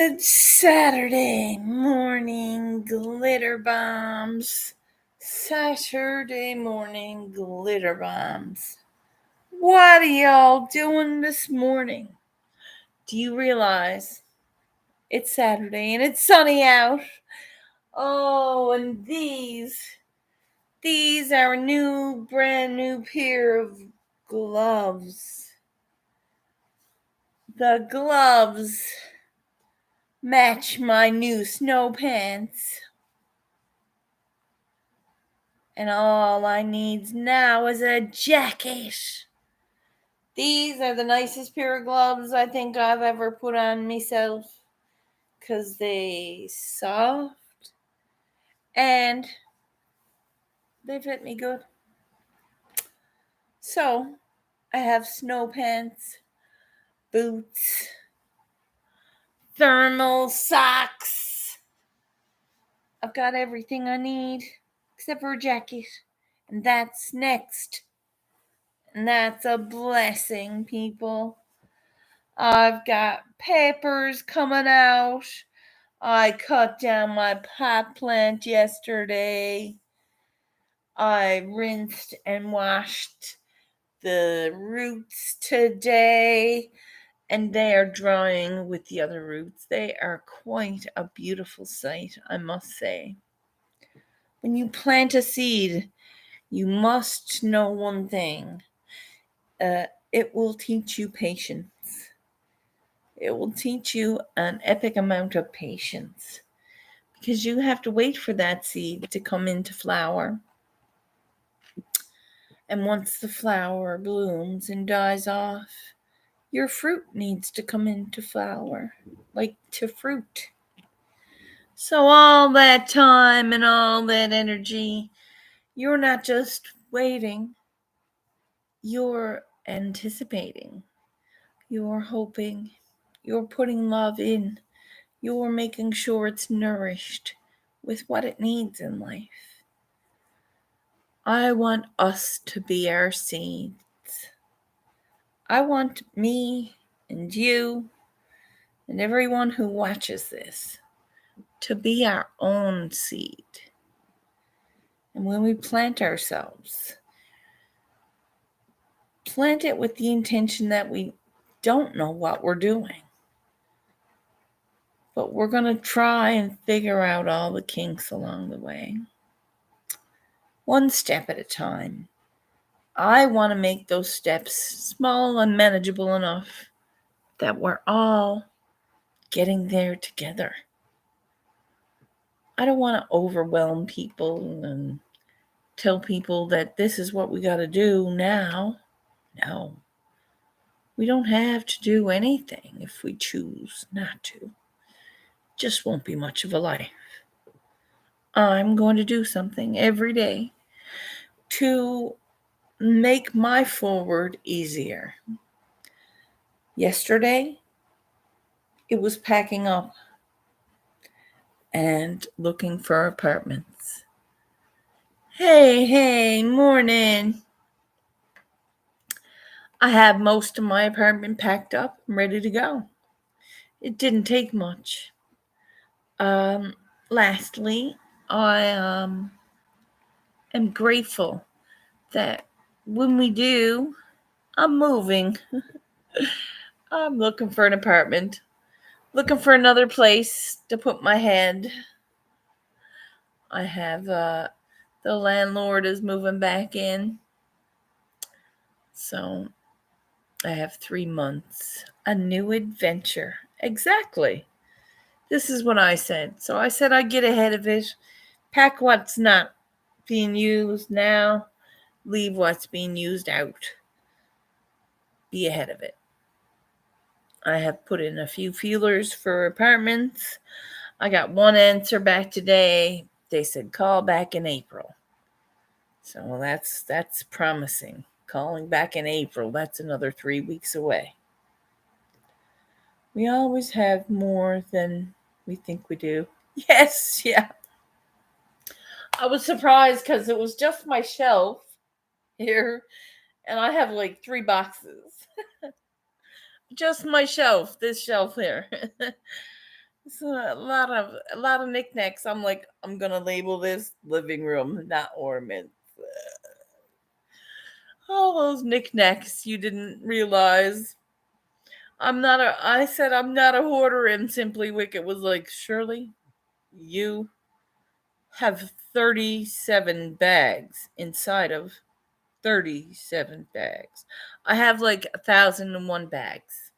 Good Saturday morning glitter bombs. Saturday morning glitter bombs. What are y'all doing this morning? Do you realize it's Saturday and it's sunny out? Oh, and these are a brand new pair of gloves. The gloves match my new snow pants. And all I need now is a jacket. These are the nicest pair of gloves I think I've ever put on myself. Because they soft and they fit me good. So, I have snow pants, boots, thermal socks. I've got everything I need except for a jacket. And that's next. And that's a blessing, people. I've got peppers coming out. I cut down my pot plant yesterday. I rinsed and washed the roots today, and they are drying with the other roots. They are quite a beautiful sight, I must say. When you plant a seed, you must know one thing. It will teach you patience. It will teach you an epic amount of patience because you have to wait for that seed to come into flower. And once the flower blooms and dies off, your fruit needs to come into flower, like to fruit. So, all that time and all that energy, you're not just waiting, you're anticipating, you're hoping, you're putting love in. You're making sure it's nourished with what it needs in life. I want us to be our seeds. I want me and you and everyone who watches this to be our own seed. And when we plant ourselves, plant it with the intention that we don't know what we're doing. But we're going to try and figure out all the kinks along the way. One step at a time. I want to make those steps small and manageable enough that we're all getting there together. I don't want to overwhelm people and tell people that this is what we got to do now. No. We don't have to do anything if we choose not to. Just won't be much of a life. I'm going to do something every day to make my forward easier. Yesterday, it was packing up and looking for apartments. Hey, morning. I have most of my apartment packed up and ready to go. It didn't take much. Lastly, I am grateful that when we do, I'm moving. I'm looking for an apartment, looking for another place to put my head. I have the landlord is moving back in. So I have 3 months. A new adventure. Exactly. This is what I said. So I said I'd get ahead of it. Pack what's not being used now. Leave what's being used out. Be ahead of it. I have put in a few feelers for apartments. I got one answer back today. They said call back in April. So that's promising. Calling back in April, that's another 3 weeks away. We always have more than we think we do. Yes, yeah. I was surprised because it was just my shelf here, and I have like 3 boxes. Just my shelf, this shelf here. So a lot of knickknacks. I'm like, I'm gonna label this living room, not ornaments. All those knickknacks you didn't realize. I said I'm not a hoarder, and Simply Wicked was like, Shirley, you have 37 bags inside of 37 bags. I have like 1,001 bags.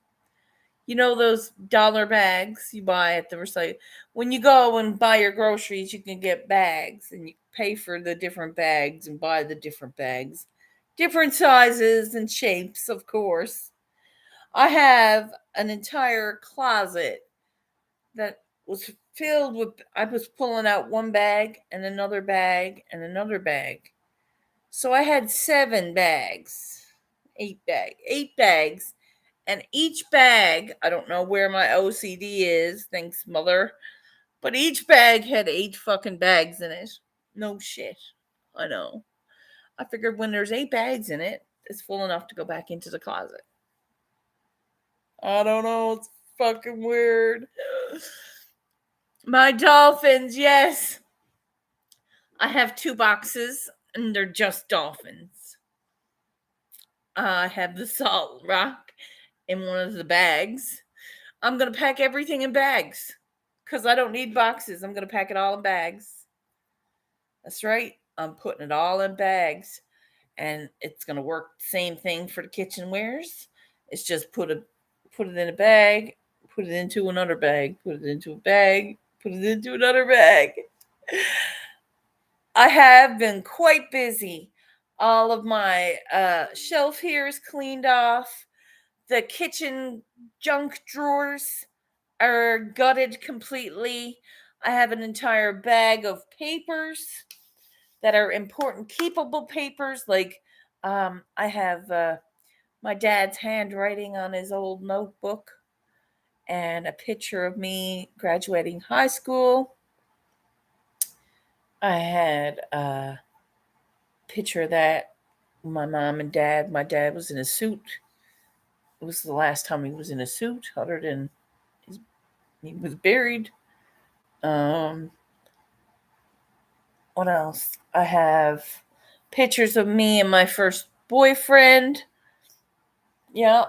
You know those dollar bags you buy at the recycle. When you go and buy your groceries, you can get bags and you pay for the different bags and buy the different bags. Different sizes and shapes, of course. I have an entire closet that was filled with, I was pulling out one bag and another bag and another bag. So I had 7 bags, 8 bags. And each bag, I don't know where my OCD is, thanks mother, but each bag had 8 fucking bags in it. No shit. I know. I figured when there's 8 bags in it, it's full enough to go back into the closet. I don't know. It's fucking weird. My dolphins, yes. I have 2 boxes and they're just dolphins. I have the salt rock in one of the bags. I'm going to pack everything in bags because I don't need boxes. I'm going to pack it all in bags. That's right. I'm putting it all in bags. And it's going to work the same thing for the kitchenwares. It's just put it in a bag, put it into another bag, put it into a bag, put it into another bag. I have been quite busy. All of my shelf here is cleaned off. The kitchen junk drawers are gutted completely. I have an entire bag of papers that are important, keepable papers. Like I have my dad's handwriting on his old notebook and a picture of me graduating high school. I had a picture of that. My mom and dad. My dad was in a suit. It was the last time he was in a suit, other than he was buried. Um, what else? I have pictures of me and my first boyfriend. Yeah,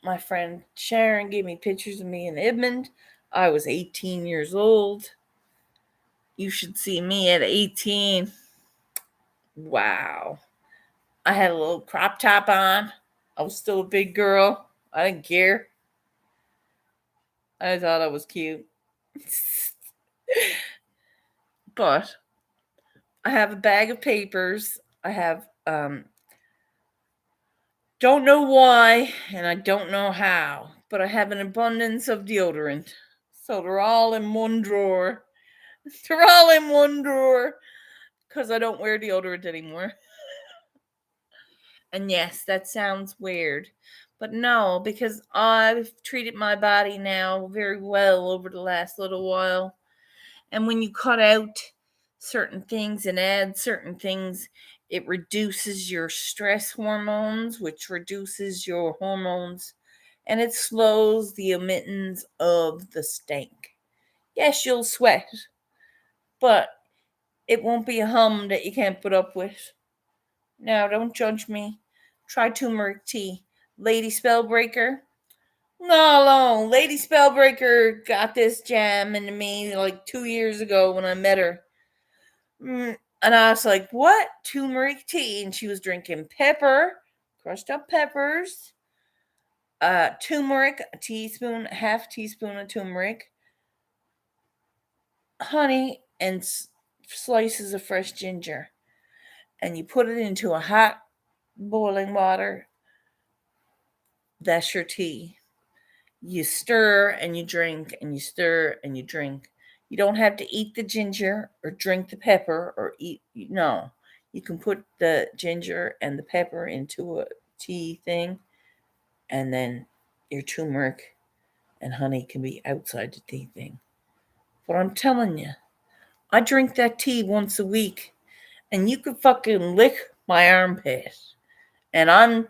my friend Sharon gave me pictures of me in Edmond. I was 18 years old. You should see me at 18. Wow. I had a little crop top on. I was still a big girl. I didn't care. I thought I was cute. But I have a bag of papers. I have don't know why and I don't know how, but I have an abundance of deodorant. So they're all in one drawer. They're all in one drawer because I don't wear deodorant anymore. And yes, that sounds weird. But no, because I've treated my body now very well over the last little while. And when you cut out certain things and add certain things, it reduces your stress hormones, which reduces your hormones, and it slows the emittance of the stink. Yes, you'll sweat, but it won't be a hum that you can't put up with. Now, don't judge me. Try turmeric tea. Lady Spellbreaker. No, Lady Spellbreaker got this jam into me like 2 years ago when I met her. And I was like, what? Turmeric tea. And she was drinking pepper, crushed up peppers, turmeric, half teaspoon of turmeric, honey, and slices of fresh ginger. And you put it into a hot boiling water. That's your tea. You stir and you drink, and you stir and you drink. You don't have to eat the ginger or drink the pepper or eat. No, you can put the ginger and the pepper into a tea thing, and then your turmeric and honey can be outside the tea thing. But I'm telling you, I drink that tea once a week, and you could fucking lick my armpit, and I'm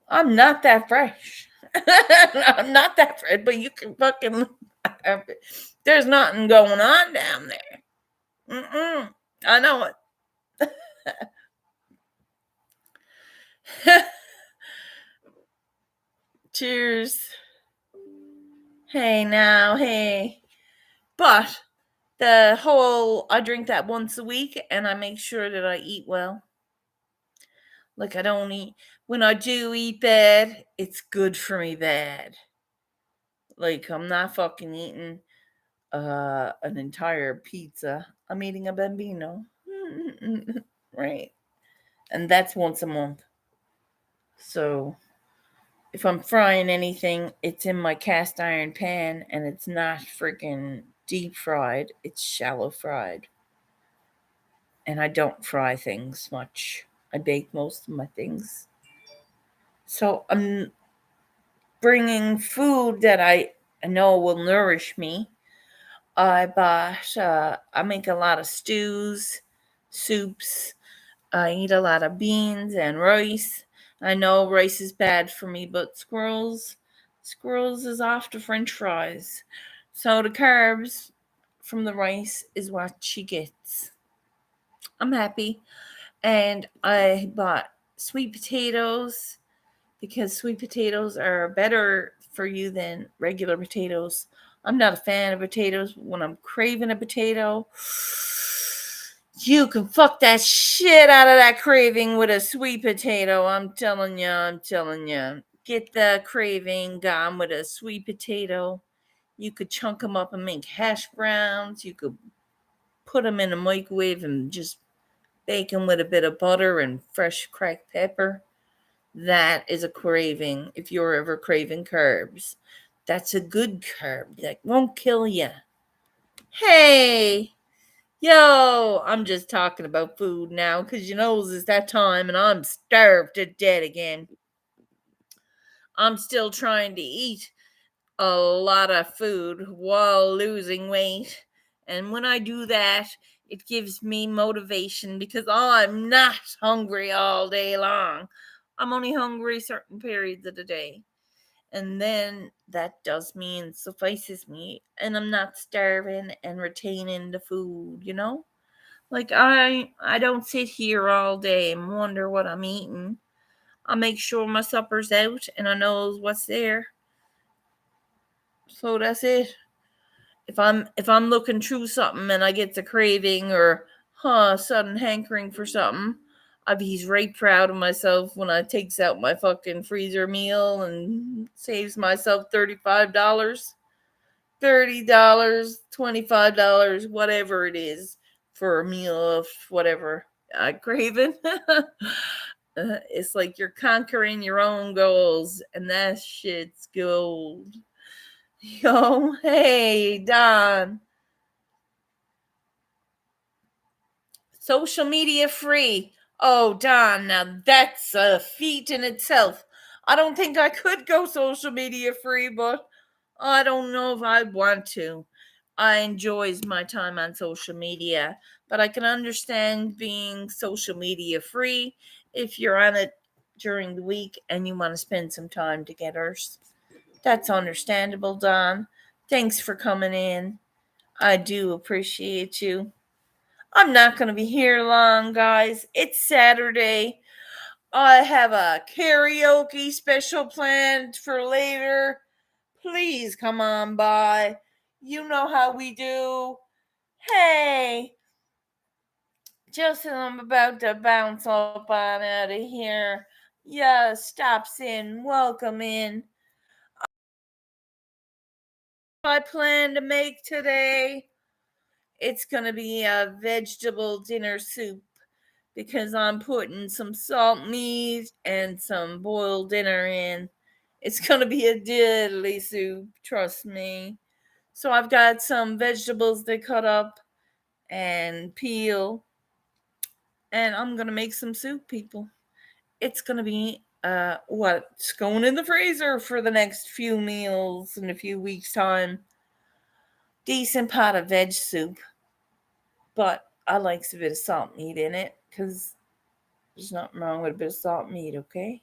not that fresh. I'm not that fresh, but you can fucking. There's nothing going on down there. I know it. Cheers. Hey now, hey. But the whole I drink that once a week and I make sure that I eat well. Like I don't eat when I do eat bad, it's good for me bad. Like I'm not fucking eating an entire pizza. I'm eating a bambino. Right. And that's once a month. So if I'm frying anything, it's in my cast iron pan and it's not freaking deep fried, it's shallow fried. And I don't fry things much. I bake most of my things. So I'm bringing food that I know will nourish me. I make a lot of stews, soups. I eat a lot of beans and rice. I know rice is bad for me, but squirrels is off to French fries. So the carbs from the rice is what she gets. I'm happy. And I bought sweet potatoes because sweet potatoes are better for you than regular potatoes. I'm not a fan of potatoes. When I'm craving a potato, you can fuck that shit out of that craving with a sweet potato. I'm telling you, I'm telling you. Get the craving gone with a sweet potato. You could chunk them up and make hash browns. You could put them in a microwave and just bake them with a bit of butter and fresh cracked pepper. That is a craving if you're ever craving carbs. That's a good carb that won't kill you. Hey, yo, I'm just talking about food now because you know it's that time and I'm starved to death again. I'm still trying to eat a lot of food while losing weight. And when I do that, it gives me motivation because I'm not hungry all day long. I'm only hungry certain periods of the day. And then that does mean suffices me and I'm not starving and retaining the food, you know? Like I don't sit here all day and wonder what I'm eating. I make sure my supper's out and I know what's there. So that's it. If I'm looking through something and I get a craving or sudden hankering for something, I be right proud of myself when I takes out my fucking freezer meal and saves myself $35, $30, $25, whatever it is for a meal of whatever I craving. It's like you're conquering your own goals, and that shit's gold. Yo, hey, Don. Social media free. Oh, Don, now that's a feat in itself. I don't think I could go social media free, but I don't know if I'd want to. I enjoys my time on social media, but I can understand being social media free if you're on it during the week and you want to spend some time together. That's understandable, Don. Thanks for coming in. I do appreciate you. I'm not going to be here long, guys. It's Saturday. I have a karaoke special planned for later. Please come on by. You know how we do. Hey, just as I'm about to bounce up on out of here, yeah, stops in. Welcome in. I plan to make today. It's going to be a vegetable dinner soup because I'm putting some salt meat and some boiled dinner in. It's going to be a diddly soup, trust me. So I've got some vegetables to cut up and peel, and I'm going to make some soup, people. It's going to be what's going in the freezer for the next few meals in a few weeks' time. Decent pot of veg soup, but I like a bit of salt meat in it because there's nothing wrong with a bit of salt meat, okay?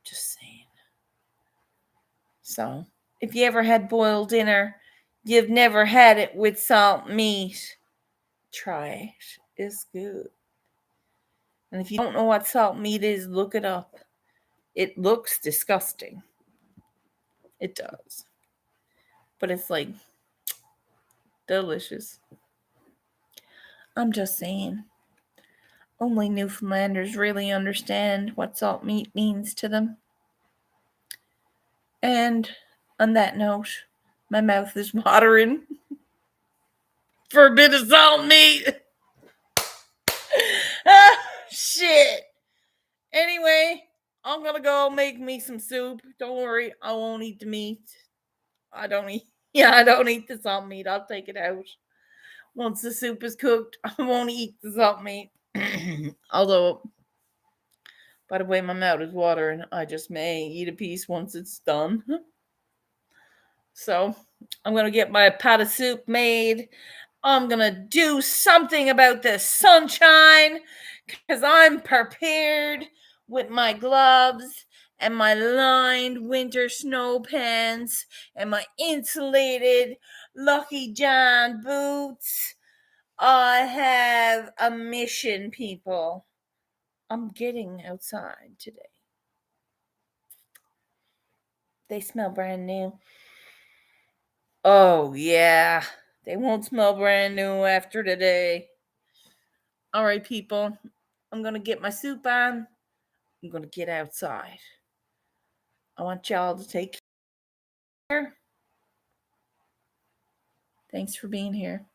Just saying. So If you ever had boiled dinner, you've never had it with salt meat. Try it. It's good. And if you don't know what salt meat is, look it up. It looks disgusting. It does. But it's like delicious. I'm just saying. Only Newfoundlanders really understand what salt meat means to them. And on that note, my mouth is watering for a bit of salt meat. Ah, shit. Anyway, I'm gonna go make me some soup. Don't worry, I won't eat the meat. I don't eat the salt meat. I'll take it out. Once the soup is cooked, I won't eat the salt meat. Although, by the way, my mouth is watering. I just may eat a piece once it's done. So, I'm going to get my pot of soup made. I'm going to do something about the sunshine because I'm prepared with my gloves and my lined winter snow pants and my insulated Lucky John boots. I have a mission, people. I'm getting outside today. They smell brand new. Oh, yeah. They won't smell brand new after today. All right, people. I'm going to get my soup on. I'm going to get outside. I want y'all to take care. Thanks for being here.